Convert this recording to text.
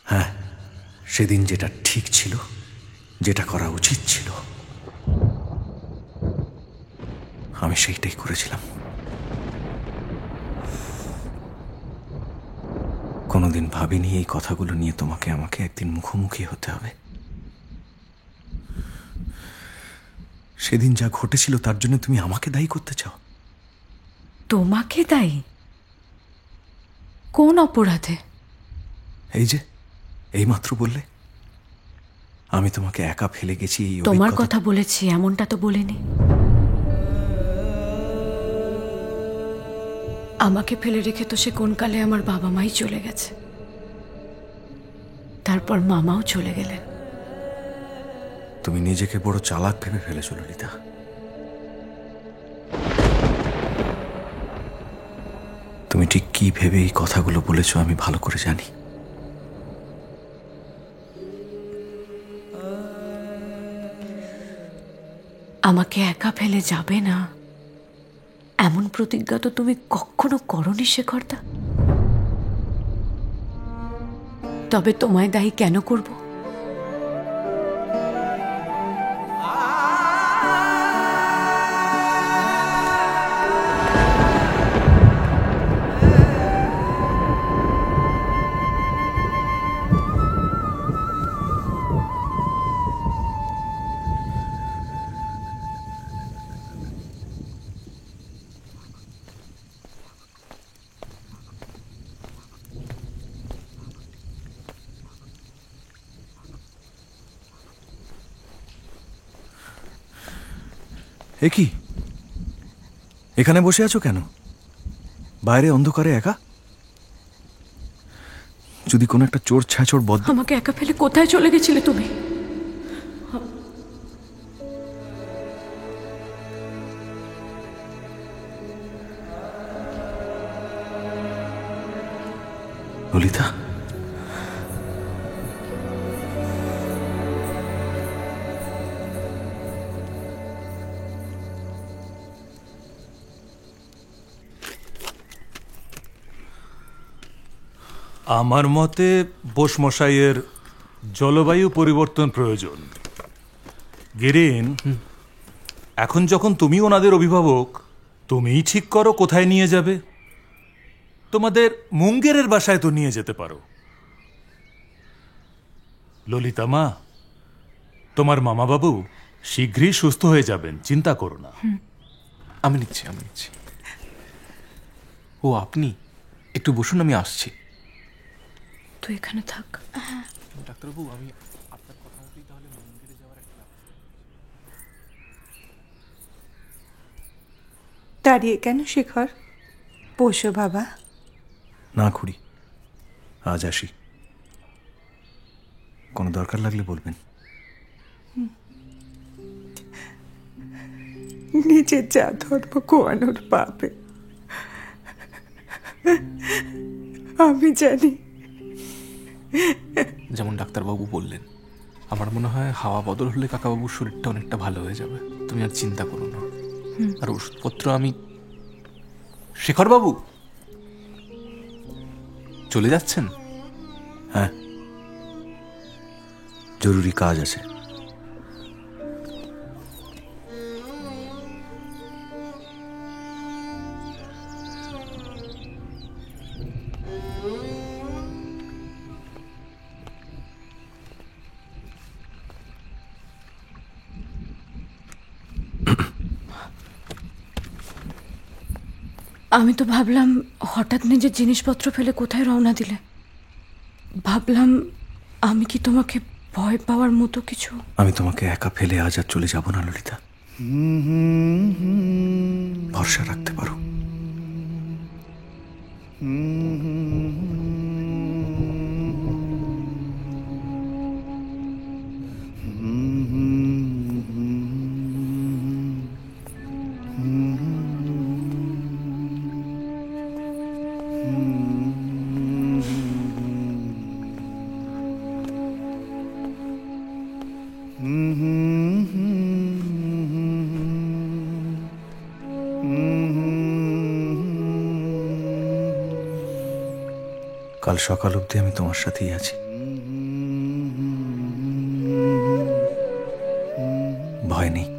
হ্যাঁ, সেদিন যেটা ঠিক ছিল, যেটা করা উচিত ছিল, আমি সেইটাই করেছিলাম। কোনোদিন ভাবিনি এই কথাগুলো নিয়ে তোমাকে আমাকে একদিন মুখোমুখি হতে হবে। সেদিন যা ঘটেছিল তার জন্য তুমি আমাকে দায়ী করতে চাও? তোমাকে দায়ী? কোন অপরাধে? এই যে এইমাত্র বললে আমি তোমাকে একা ফেলে গেছি। এই তোমার কথা বলেছি, এমনটা তো বলিনি। আমাকে ফেলে রেখে তো সে কোন কালে আমার বাবা মাই চলে গেছে, তারপর মামাও চলে গেলেন। তুমি নিজেকে বড় চালাক ভেবে ফেলেছো ললিতা। তুমি ঠিক কি ভেবে এই কথাগুলো বলেছো আমি ভালো করে জানি। আমাকে একা ফেলে যাবে না এমন প্রতিজ্ঞা তো তুমি কখনো করনি শেখরদা। তবে তোমায় দায়ী কেন করব? এ কি, এখানে বসে আছো কেন? বাইরে অন্ধকারে একা? যদি কোনো একটা চোর ছাঁচোর বদ্ধ। আমাকে একা ফেলে কোথায় চলে গেছিলে তুমি? ললিতা, আমার মতে বোসমশাইয়ের জলবায়ু পরিবর্তন প্রয়োজন। গিরিন, এখন যখন তুমি ওনাদের অভিভাবক, তুমিই ঠিক করো কোথায় নিয়ে যাবে। তোমাদের মুঙ্গেরের বাসায় তো নিয়ে যেতে পারো। ললিতা মা, তোমার মামাবাবু শীঘ্রই সুস্থ হয়ে যাবেন, চিন্তা করো না। আমি নিচ্ছি। ও আপনি একটু বসুন, আমি আসছি। তুই এখানে থাক। ডাক্তারবাবু, আমি আপনার কথা মতোই তাহলে মন্দিরে যাওয়ার একটা। দাঁড়িয়ে কেন শেখর? বসো বাবা। না খুড়ি, আজ আসি। কোনো দরকার লাগলে বলবেন। নিজের যা ধর্ম কোয়ানোর পাবে আমি জানি। যেমন ডাক্তারবাবু বললেন, আমার মনে হয় হাওয়া বদল হলে কাকাবাবুর শরীরটা অনেকটা ভালো হয়ে যাবে। তুমি আর চিন্তা করো না। আর ওষুধপত্র আমি। শেখরবাবু চলে যাচ্ছেন? হ্যাঁ, জরুরি কাজ আছে। আমি তো ভাবলাম হঠাৎ নিজের জিনিসপত্র ফেলে কোথায় রওনা দিলে। ভাবলাম আমি কি তোমাকে ভয় পাওয়ার মতো কিছু। আমি তোমাকে একা ফেলে আজ আর চলে যাব না ললিতা, ভরসা রাখতে পারো। কাল সকাল অবধি আমি তোমার সাথেই আছি। হয়নি।